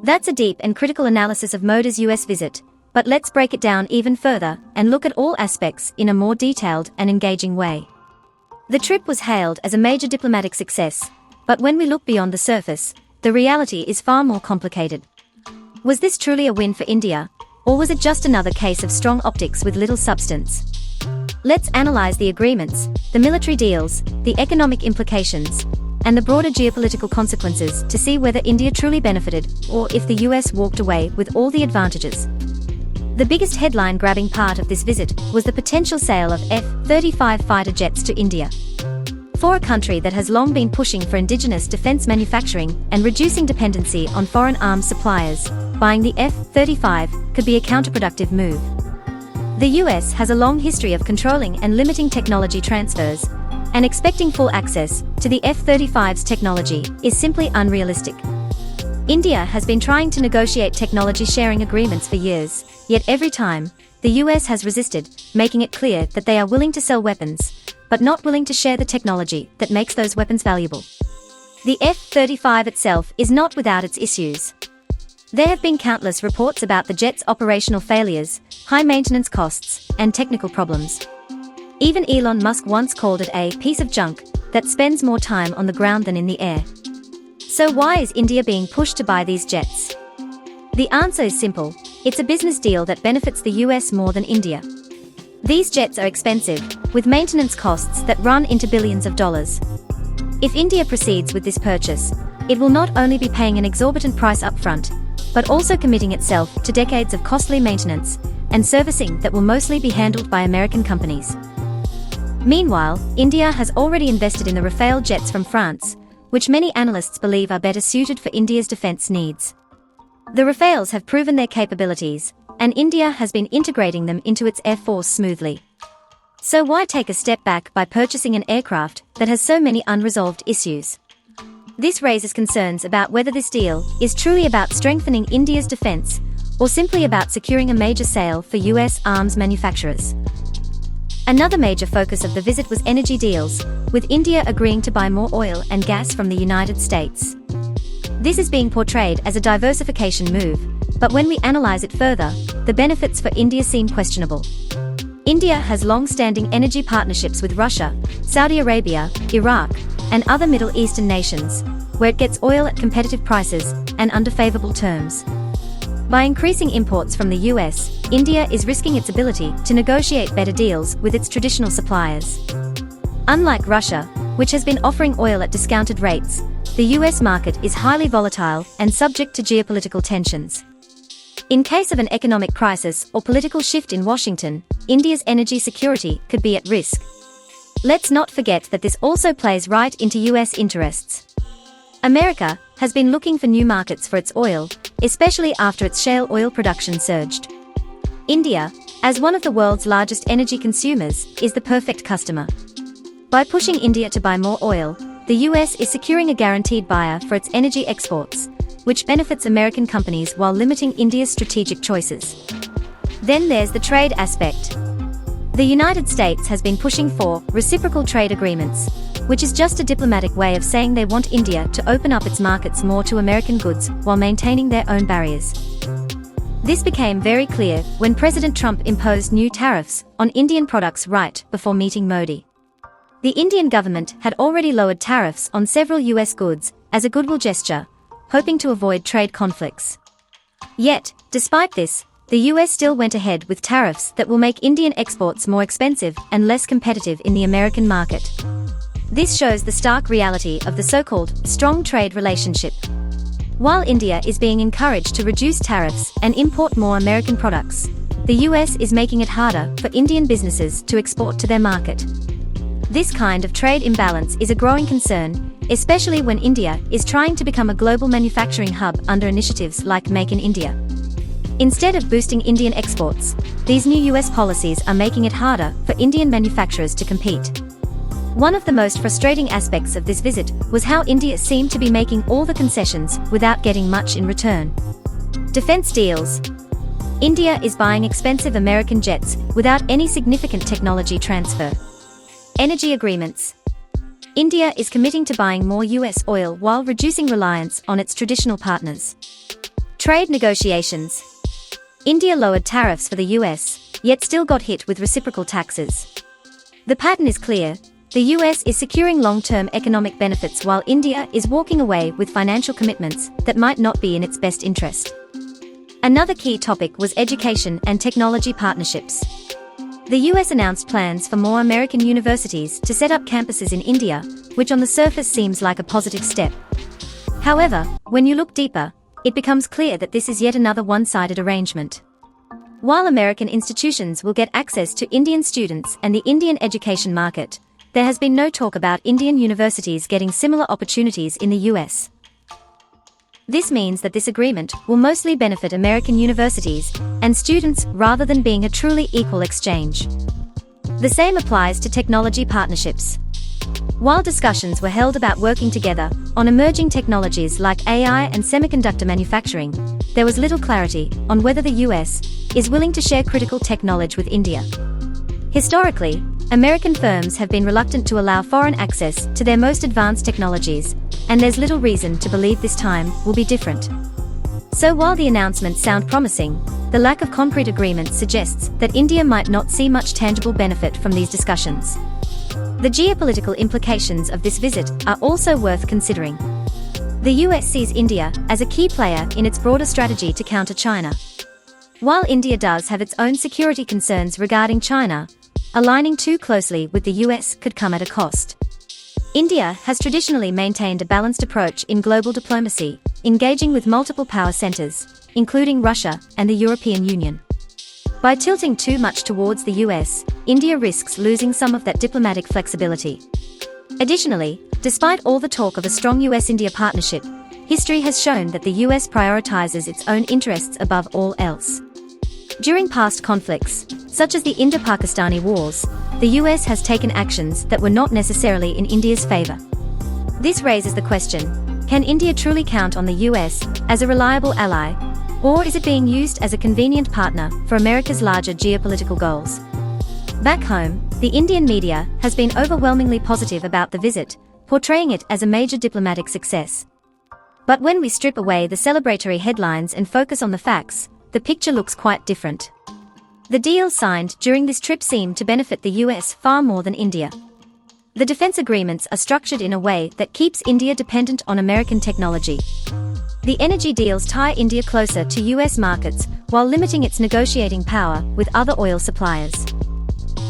That's a deep and critical analysis of Modi's US visit, but let's break it down even further and look at all aspects in a more detailed and engaging way. The trip was hailed as a major diplomatic success, but when we look beyond the surface, the reality is far more complicated. Was this truly a win for India, or was it just another case of strong optics with little substance? Let's analyze the agreements, the military deals, the economic implications, and the broader geopolitical consequences to see whether India truly benefited or if the US walked away with all the advantages. The biggest headline-grabbing part of this visit was the potential sale of F-35 fighter jets to India. For a country that has long been pushing for indigenous defense manufacturing and reducing dependency on foreign arms suppliers, buying the F-35 could be a counterproductive move. The US has a long history of controlling and limiting technology transfers, and expecting full access to the F-35's technology is simply unrealistic. India has been trying to negotiate technology sharing agreements for years, yet every time, the US has resisted, making it clear that they are willing to sell weapons, but not willing to share the technology that makes those weapons valuable. The F-35 itself is not without its issues. There have been countless reports about the jet's operational failures, high maintenance costs, and technical problems. Even Elon Musk once called it a piece of junk that spends more time on the ground than in the air. So why is India being pushed to buy these jets? The answer is simple: it's a business deal that benefits the US more than India. These jets are expensive, with maintenance costs that run into billions of dollars. If India proceeds with this purchase, it will not only be paying an exorbitant price upfront, but also committing itself to decades of costly maintenance and servicing that will mostly be handled by American companies. Meanwhile, India has already invested in the Rafale jets from France, which many analysts believe are better suited for India's defense needs. The Rafales have proven their capabilities, and India has been integrating them into its air force smoothly. So why take a step back by purchasing an aircraft that has so many unresolved issues? This raises concerns about whether this deal is truly about strengthening India's defense, or simply about securing a major sale for US arms manufacturers. Another major focus of the visit was energy deals, with India agreeing to buy more oil and gas from the United States. This is being portrayed as a diversification move, but when we analyze it further, the benefits for India seem questionable. India has long-standing energy partnerships with Russia, Saudi Arabia, Iraq, and other Middle Eastern nations, where it gets oil at competitive prices and under favorable terms. By increasing imports from the US, India is risking its ability to negotiate better deals with its traditional suppliers. Unlike Russia, which has been offering oil at discounted rates, the US market is highly volatile and subject to geopolitical tensions. In case of an economic crisis or political shift in Washington, India's energy security could be at risk. Let's not forget that this also plays right into US interests. America has been looking for new markets for its oil, especially after its shale oil production surged. India, as one of the world's largest energy consumers, is the perfect customer. By pushing India to buy more oil, the US is securing a guaranteed buyer for its energy exports, which benefits American companies while limiting India's strategic choices. Then there's the trade aspect. The United States has been pushing for reciprocal trade agreements, which is just a diplomatic way of saying they want India to open up its markets more to American goods while maintaining their own barriers. This became very clear when President Trump imposed new tariffs on Indian products right before meeting Modi. The Indian government had already lowered tariffs on several US goods as a goodwill gesture, hoping to avoid trade conflicts. Yet, despite this, the US still went ahead with tariffs that will make Indian exports more expensive and less competitive in the American market. This shows the stark reality of the so-called strong trade relationship. While India is being encouraged to reduce tariffs and import more American products, the US is making it harder for Indian businesses to export to their market. This kind of trade imbalance is a growing concern, especially when India is trying to become a global manufacturing hub under initiatives like Make in India. Instead of boosting Indian exports, these new US policies are making it harder for Indian manufacturers to compete. One of the most frustrating aspects of this visit was how India seemed to be making all the concessions without getting much in return. Defense deals. India is buying expensive American jets without any significant technology transfer. Energy agreements. India is committing to buying more US oil while reducing reliance on its traditional partners. Trade negotiations. India lowered tariffs for the US, yet still got hit with reciprocal taxes. The pattern is clear. The US is securing long-term economic benefits while India is walking away with financial commitments that might not be in its best interest. Another key topic was education and technology partnerships. The US announced plans for more American universities to set up campuses in India, which on the surface seems like a positive step. However, when you look deeper, it becomes clear that this is yet another one-sided arrangement. While American institutions will get access to Indian students and the Indian education market, there has been no talk about Indian universities getting similar opportunities in the US. This means that this agreement will mostly benefit American universities and students rather than being a truly equal exchange. The same applies to technology partnerships. While discussions were held about working together on emerging technologies like AI and semiconductor manufacturing, there was little clarity on whether the US is willing to share critical tech knowledge with India. Historically, American firms have been reluctant to allow foreign access to their most advanced technologies, and there's little reason to believe this time will be different. So while the announcements sound promising, the lack of concrete agreements suggests that India might not see much tangible benefit from these discussions. The geopolitical implications of this visit are also worth considering. The US sees India as a key player in its broader strategy to counter China. While India does have its own security concerns regarding China, aligning too closely with the US could come at a cost. India has traditionally maintained a balanced approach in global diplomacy, engaging with multiple power centers, including Russia and the European Union. By tilting too much towards the US, India risks losing some of that diplomatic flexibility. Additionally, despite all the talk of a strong US-India partnership, history has shown that the US prioritizes its own interests above all else. During past conflicts, such as the Indo-Pakistani wars, the US has taken actions that were not necessarily in India's favor. This raises the question, can India truly count on the US as a reliable ally, or is it being used as a convenient partner for America's larger geopolitical goals? Back home, the Indian media has been overwhelmingly positive about the visit, portraying it as a major diplomatic success. But when we strip away the celebratory headlines and focus on the facts, the picture looks quite different. The deals signed during this trip seem to benefit the US far more than India. The defense agreements are structured in a way that keeps India dependent on American technology. The energy deals tie India closer to US markets while limiting its negotiating power with other oil suppliers.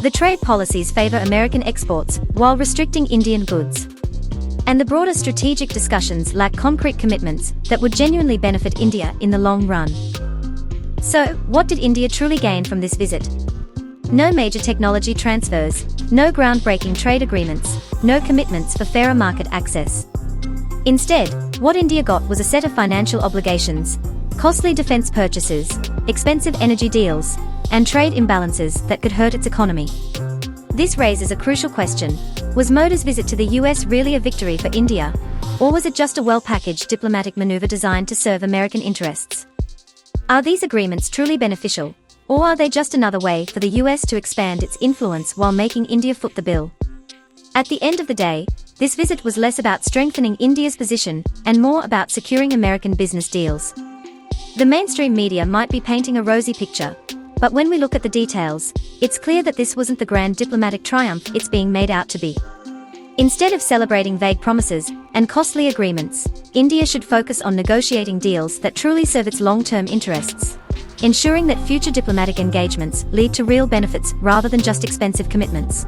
The trade policies favor American exports while restricting Indian goods. And the broader strategic discussions lack concrete commitments that would genuinely benefit India in the long run. So, what did India truly gain from this visit? No major technology transfers, no groundbreaking trade agreements, no commitments for fairer market access. Instead, what India got was a set of financial obligations, costly defense purchases, expensive energy deals, and trade imbalances that could hurt its economy. This raises a crucial question: was Modi's visit to the US really a victory for India, or was it just a well-packaged diplomatic maneuver designed to serve American interests? Are these agreements truly beneficial, or are they just another way for the US to expand its influence while making India foot the bill? At the end of the day, this visit was less about strengthening India's position and more about securing American business deals. The mainstream media might be painting a rosy picture, but when we look at the details, it's clear that this wasn't the grand diplomatic triumph it's being made out to be. Instead of celebrating vague promises and costly agreements, India should focus on negotiating deals that truly serve its long-term interests, ensuring that future diplomatic engagements lead to real benefits rather than just expensive commitments.